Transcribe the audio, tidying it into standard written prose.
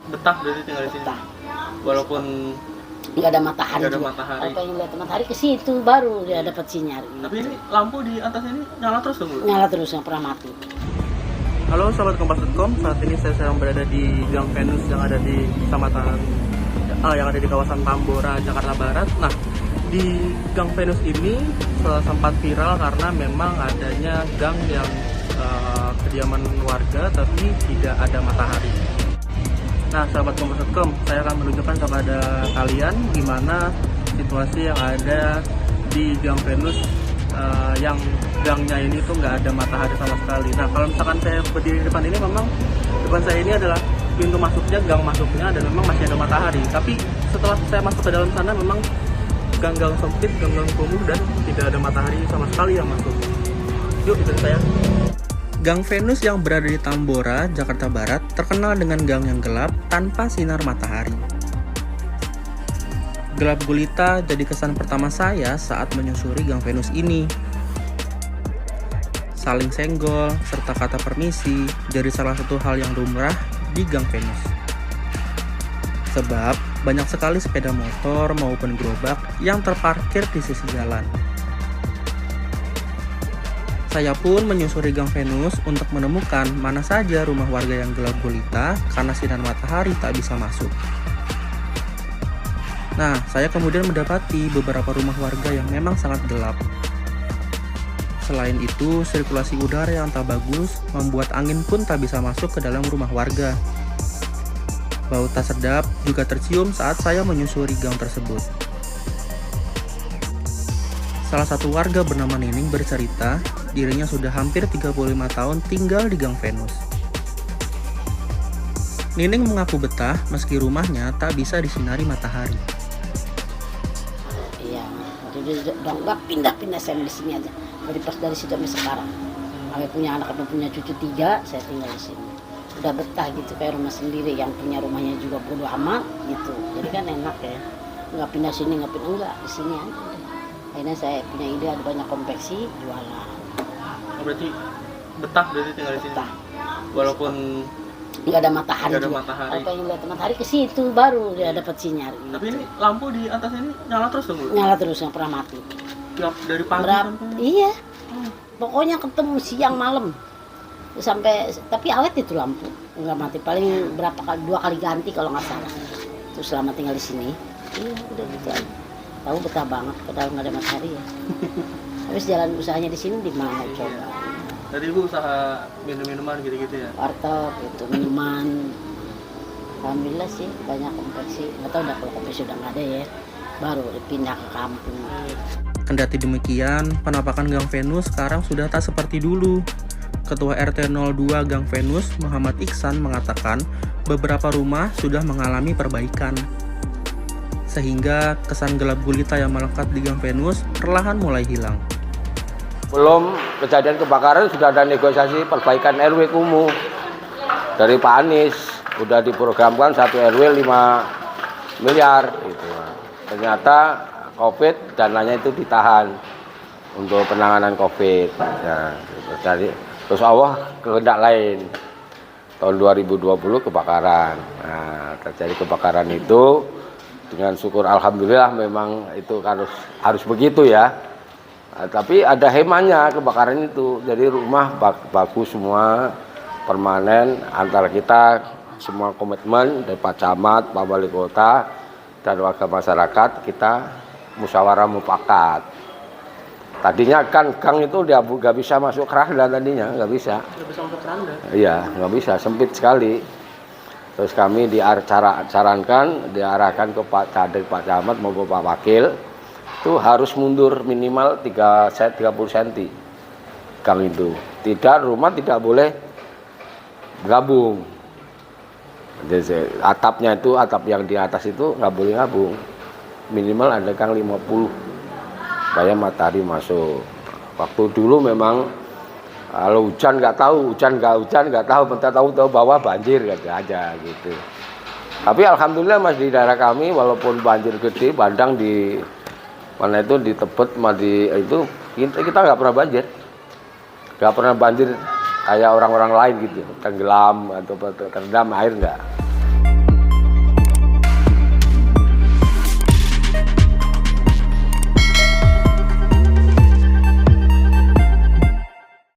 betah berarti tinggal di sini. Betah. Walaupun nggak ada matahari. nggak ada juga. matahari. Kalau pengen lihat matahari ke situ baru dia dapat sinyal. Tapi ini lampu di atas ini nyala terus dong, Bu? Nyala terus, nggak pernah mati. Halo sahabat Kompas.com, saat ini saya sedang berada di Gang Venus yang ada di kecamatan yang ada di kawasan Tambora, Jakarta Barat. Nah, di Gang Venus ini sempat viral karena memang adanya gang yang kediaman warga tapi tidak ada matahari. Nah, sahabat Kompas.com, saya akan menunjukkan kepada kalian gimana situasi yang ada di Gang Venus yang gangnya ini tuh nggak ada matahari sama sekali. Nah, kalau misalkan saya berdiri di depan ini, memang depan saya ini adalah pintu masuknya, gang masuknya, dan memang masih ada matahari. Tapi setelah saya masuk ke dalam sana, memang gang-gang sempit, gang-gang kumuh, dan tidak ada matahari sama sekali yang masuk. Yuk, ikutin saya. Gang Venus yang berada di Tambora, Jakarta Barat, terkenal dengan gang yang gelap tanpa sinar matahari. Gelap gulita jadi kesan pertama saya saat menyusuri Gang Venus ini. Saling senggol, serta kata permisi jadi salah satu hal yang lumrah di Gang Venus. Sebab banyak sekali sepeda motor maupun gerobak yang terparkir di sisi jalan. Saya pun menyusuri Gang Venus untuk menemukan mana saja rumah warga yang gelap gulita karena sinar matahari tak bisa masuk. Nah, saya kemudian mendapati beberapa rumah warga yang memang sangat gelap. Selain itu, sirkulasi udara yang tak bagus membuat angin pun tak bisa masuk ke dalam rumah warga. Bau tak sedap juga tercium saat saya menyusuri gang tersebut. Salah satu warga bernama Nining bercerita, dirinya sudah hampir 35 tahun tinggal di Gang Venus. Nining mengaku betah meski rumahnya tak bisa disinari matahari. Jadi udah pindah-pindah saya di sini aja. Dari pas dari situ sampai sekarang. Saya punya anak, punya cucu 3, saya tinggal di sini. Udah betah gitu kayak rumah sendiri, yang punya rumahnya juga bodo amat gitu. Jadi kan enak ya. Nggak pindah sini, nggak pindah enggak, di sini aja. Akhirnya saya punya ide ada banyak konveksi, jualan. Oh, berarti betah berarti tinggal di sini. Betah. Walaupun nggak ada matahari. Nggak ada juga. matahari. Kalau pengen lihat matahari ke situ baru dia dapat sinyal. Tapi ini lampu di atas ini nyala terus dong, Bu? Nyala terus, nggak pernah mati. Dari pagi sampai... Iya. Pokoknya ketemu siang malam. Sampai tapi awet itu lampu. Nggak mati. Paling berapa kali, 2 kali ganti kalau nggak salah. Terus selama tinggal di sini. Iya, udah gitu aja. Tahu betah banget padahal nggak ada matahari ya. Habis jalan usahanya di sini di mana coba. Tadi Ibu usaha minum-minuman gitu-gitu ya? Warteg itu, minuman. Alhamdulillah sih banyak konveksi. Nggak tahu udah kalau konveksi udah nggak ada ya. Baru dipindah ke kampung. Kendati demikian, penampakan Gang Venus sekarang sudah tak seperti dulu. Ketua RT 02 Gang Venus, Muhammad Iksan, mengatakan beberapa rumah sudah mengalami perbaikan. Sehingga kesan gelap gulita yang melekat di Gang Venus perlahan mulai hilang. Belum kejadian kebakaran sudah ada negosiasi perbaikan RW kumuh dari Pak Anies, udah diprogramkan 1 RW 5 miliar gitu. Ternyata COVID dananya itu ditahan untuk penanganan COVID. Ya, terus Allah kehendak lain. Tahun 2020 kebakaran. Nah, terjadi kebakaran itu dengan syukur alhamdulillah memang itu harus begitu ya. Nah, tapi ada hemanya kebakaran itu. Jadi rumah bagus semua, permanen, antara kita semua komitmen dari Pak Camat, Pak Wali Kota dan warga masyarakat, kita musyawarah mufakat. Tadinya kan gang itu dia nggak bisa masuk keranda, tadinya nggak bisa. Nggak bisa masuk keranda? Iya, nggak bisa, sempit sekali. Terus kami diarahkan ke dari Pak Camat maupun Pak Wakil, itu harus mundur minimal 30 cm gang itu. Rumah tidak boleh gabung. Jadi, atap yang di atas itu nggak boleh gabung. Minimal ada gang 50 supaya matahari masuk. Waktu dulu memang kalau hujan nggak tahu, bentar tahu bawah banjir aja gitu. Tapi alhamdulillah Mas di daerah kami walaupun banjir gede, bandang di mana itu di Tebet, itu kita nggak pernah banjir kayak orang-orang lain gitu, tenggelam atau terendam air nggak.